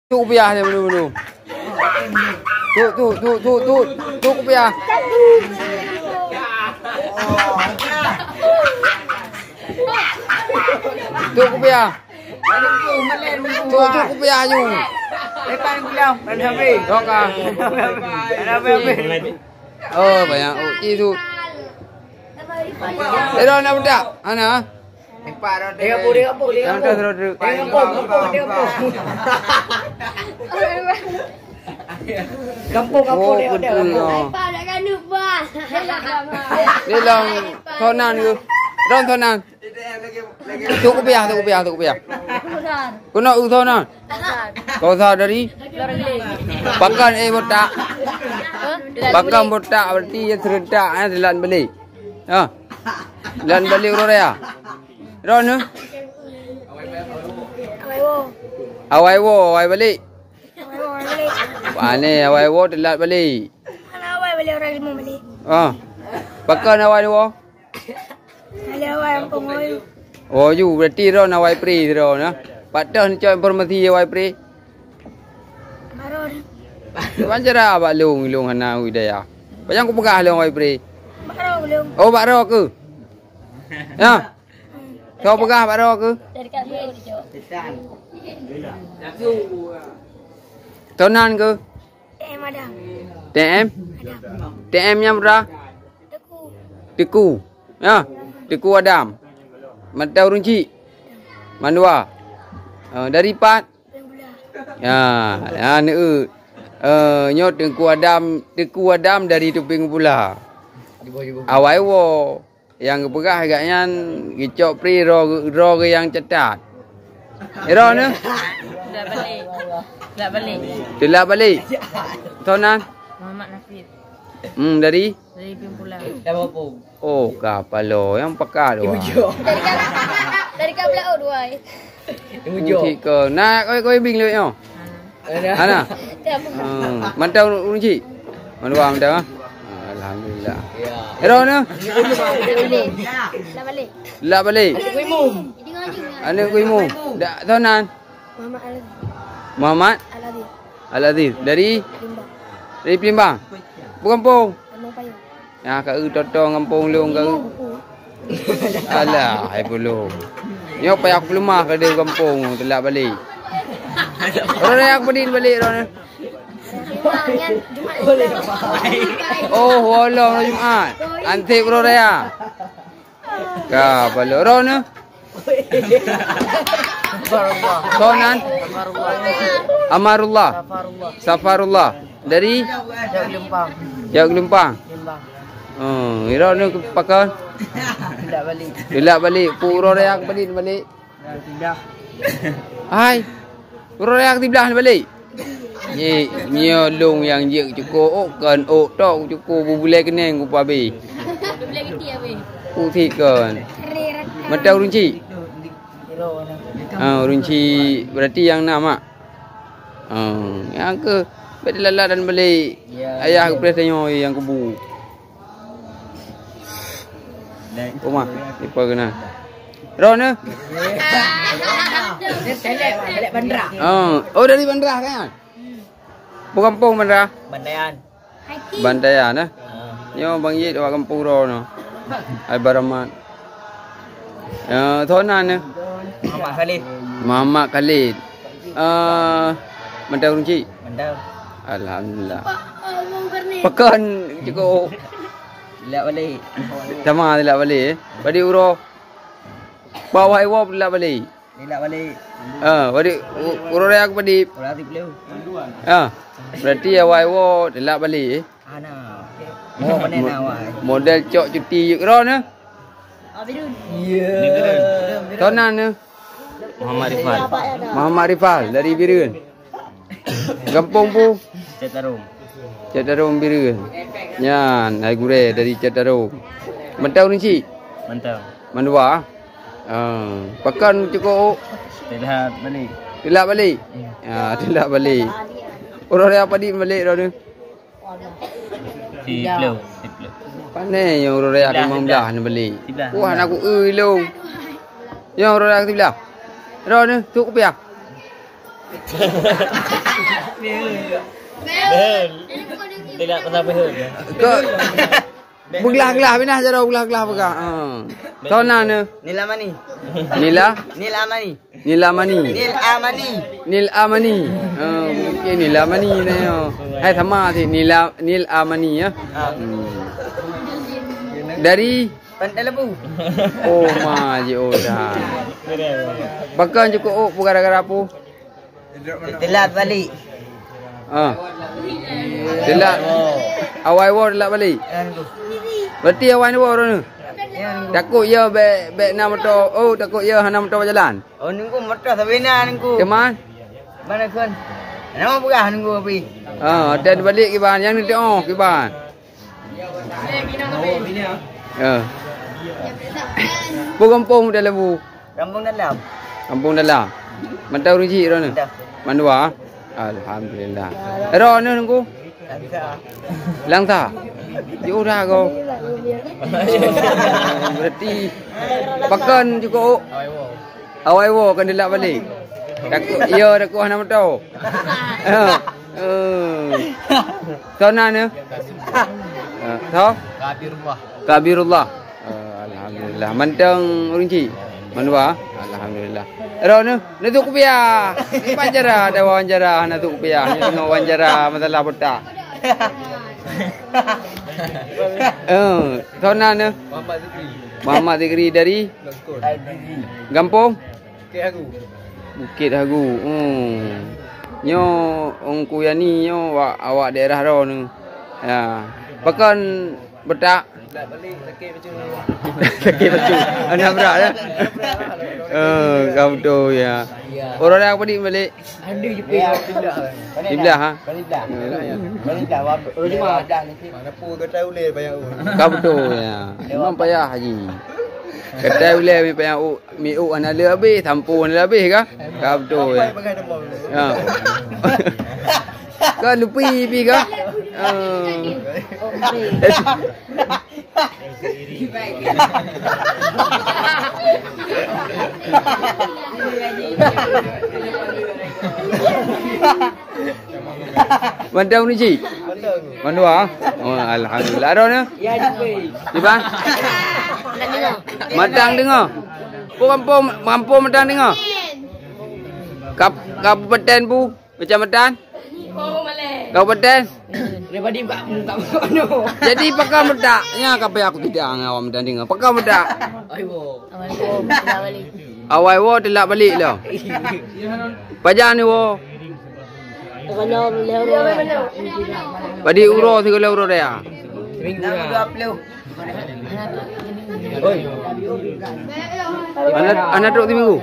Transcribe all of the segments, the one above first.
Tu rupiah dia dulu. Tu rupiah. Tu rupiah. Tu rupiah you. Lepas bilang, pada habis. Dok ah. Pada habis. Banyak uji tu. Dah nak budak. Ana. Dia kapur. Kampung dia ada. Pak nak kanu bah. Dia lang thonan ke? Ron thonan. Tu rupiah. Kau nak thonan? Kau tahu dari? Pakan botak. Pakan botak berarti dia serentak dilan beli. Ha. Dilan beli urang ya. Ron ke? Awai balik. Ni awai wo telat balik. Mana awal beli orang 5 beli. Pakan awai ni wo. Beli awal yang pengoy. Oh, you berarti ron awai pri ron nah. Patah ni cak informasi awai pri. Baron. Banjara abak long hana widaya. Bayang ku pegah long awai pri. Baron belum. Oh, bak ro ke? Ya. Kau pegah bak ro ke? Dari kat dia jauh. Tonan ke? TM ada. TM? TM nya berapa? Teku. Ya. Teku Adam. Mata runci. Mandua. Dari Pat. Ya, ni nyot Teku Adam dari Tuping Pula. Awai wo yang berah agaknya gicok pri ro ke yang cetat. Ro ni? Dah balik. Tonan? Muhammad Nafid. Dari Pimpulan. Oh, kapalo yang pakar tu. Dari kat belah dua. Runci ke. Nak kau bing le nyo. Ana. Mantau runci. Mandua mantau. Alhamdulillah. Ro ni? La balik. Ana kuimu. Dak Tonan. Muhammad Al-Aziz dari Pelimbang. Kampung. Ya, kat totong kampung long ke. Alah, ai belum. Ni apa aku lemah ke dia kampung telak balik. Orang yang pedin balik orang. Oh, walau Jumaat. Antik bro raya. Ka balo ron. Tonan Amarullah Safarullah dari Jauh Lempang. Ira ni pakai Dilak balik puro raya balik Tidak. Hai puro raya tibelah balik ni nyolong yang je cukup kan tok cukup boleh keneng ku pabe Boleh geti apa? Putih kan mata runci. Runci berarti yang nama. Yang ke berlalat dan balik. Ayah aku pernah tanya yang kubu. Rumah apa kena? Ron eh? Balik bandar. Oh dari bandar kan? Bukan kampung bandar. Bandayan eh. Yo bang Yit orang kampung Ron. Ai Baramat. Thonan eh. Muhammad Khalid. Mantau runci. Alhamdulillah. Pekan cukup. Dilak balik. Sama dilak balik. Badi uro. Bawah iwo dilak balik. Badi uro raya aku badi. Berarti awak iwo dilak balik. Mau mana awak? Model cok cuti yuk ron eh. Tonan eh. Muhammad Rifal dari Birun. Kampung pu Catarum Birun. Nyan ai gure dari Catarum. Mantau ni Mandua. Pakan cukup. Tilak balik. Tilak balik. Orang dia apa di balik ron. Tiplo. Pandai yang orang dia aku membelah ni balik. Wah nak aku long. Yang orang dia tibelah. Ron tu kopiah. Tidak pasal behel. Ke belah-belah pindah cara belah-belah pegang. Ha. Tona ne. Nil Amani. Nila Nil Amani. Nilamani. Nil Amani. Nil Amani. Mungkin Nilamani ni. Hai sama thì Nil Amani ya. Dari Pantai Lembu. oh ma je dah. Bahkan cukup gara-gara apa? Telat balik. Telat. Awal telat balik. Berarti awal ni orang ni. Takut ya be nak motor. Oh takut ya nak motor berjalan. Oh nunggu motor sabena nunggu. Ke mana? Mana kan? Nama berah nunggu api. Dan balik ke ban yang ni tengok ke ban. Kampung dalam bu. Kampung dalam. Kampung dalam. Mantau ruji ro ni. Mandua. Alhamdulillah. Ro ni nunggu. Langsa. Yo dah kau. Berarti pakan juga. Awai wo kan dilak balik. Takut ya takut nak motor. Sana ni. Tahu? Kabirullah. Alhamdulillah. Mantang rinci. Mandua. Alhamdulillah. Ro ni, tu kupiah. Wawancara ada wawancara tu kupiah. Ni tengok wawancara masalah botak. Sana ni. Muhammad Zikri dari Gampung Bukit Hagu. Nyo ong kuyani nyo awak daerah ro ni. Ya. Bahkan betak sakit betul. Anak berat ya. Kau tu ya. Orang dah apa balik? Ada je pindah. Iblah ha. Balik dah. Orang cuma ada nanti. Mana pun kedai ulil bayar un. Kau betul ya. Memang payah haji. Kedai ulil payah mi anak le habis, tampun le habis kah? Kau betul ya. Ha. Kan lupi pi kah? Mandau ni cik? Mandau. Oh alhamdulillah. Ada ni? Ya jumpa. Di mana? Madang dengar. Kampung Madang dengar. Kabupaten bu, kecamatan? Kabupaten? Daripada buka mana? Jadi pakai medaknya apa aku tidak ngawam Madang dengar. Pakai medak. Awal wo telak balik lah. Pajan ni wo. Padi uro 30 euro dia. Seminggu dah. 20. Oi. Anak duduk seminggu.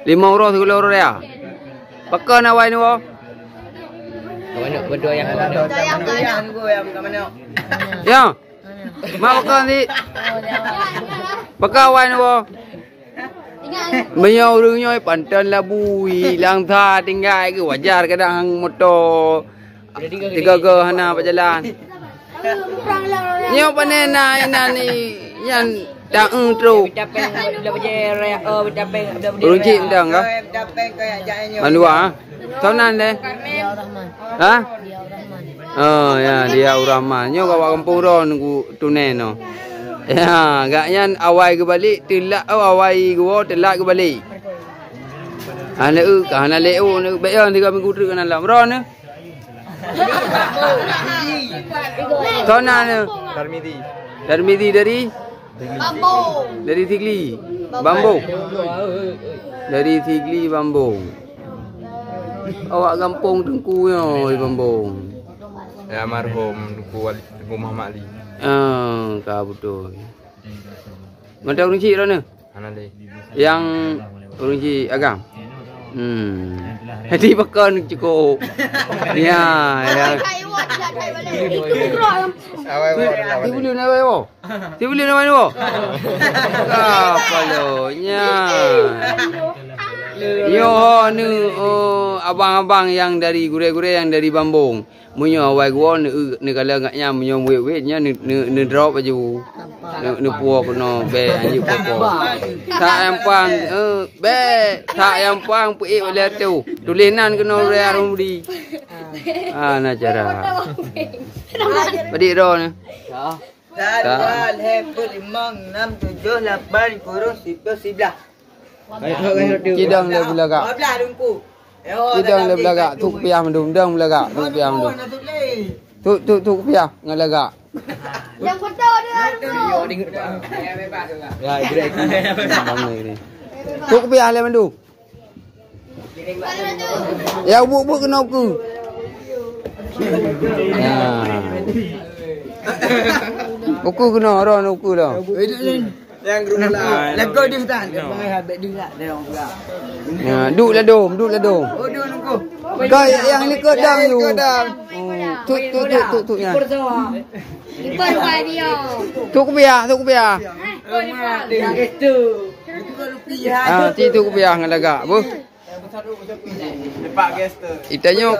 5 euro 30 euro dia. Pakai awal ni wo. Mana berdua yang nunggu yang kat mana? Ya. Mak pakai ni. Pakai awal ni wo. Menyau rungnya pantan labu hilang tha tinggal ke wajar kadang hang motor 3 ke hana berjalan. Nyo panena ina ni yan daeng tru. Capek bila berjerak capek bila Runci mendang ka? capek kayak jalannya. Manua. Sonan le. Ha? Oh ya dia Rahman. Nyo kawa kampung ro nunggu tunen no. Ya, agaknya awal ke balik telak awal ke telak ke balik. Ana kana leo ne bayan 3 minggu tu kana lam ron ne. Tona ne. Darmidi dari Bambu. dari Tigli. Bambu. Dari Tigli Bambu. Awak kampung Tengku yo Bambu. Ya almarhum Tengku Muhammad Ali. Kau betul. Mana orang cik mana? Anale. Yang orang cik agam. Jadi pakai cukup. Ya, ya. Awal Ti boleh nak bawa. Ti boleh nak bawa. Apa lo? Ya. Yo ni abang-abang yang dari gure-gure yang dari Bambung. Munyo awai gua ni kala ngaknya munyo wet-wetnya ni drop aja. Ni puak no be anji pokok. Tak yang pang be tak yang pang pu oleh tu. Tulinan kena rea rumdi. Nah cara. Padi ro ni. Tadwal hepul 5 6 7 8 kurung 10 11. Kidang le belagak. 12 dungku. Kidang le belagak tu piah mendung dang belagak tu piah mendung. Tu piah ngalagak. Yang foto dia tu. Ya, gerak. Tu piah le mendung. Ya bu kena aku. Buku kena ron buku dah. Yang guru lah. Lagu dia tak. Mai habis dia tak dia orang pula. Ya, duk lah dom. Oh, dia nunggu. Kau yang ni ke dam tu. Tu ya. Ipan dia. Tu kupiah. Yang itu. Tu kupiah ngalagak. Bu. Lepak gester. Itanya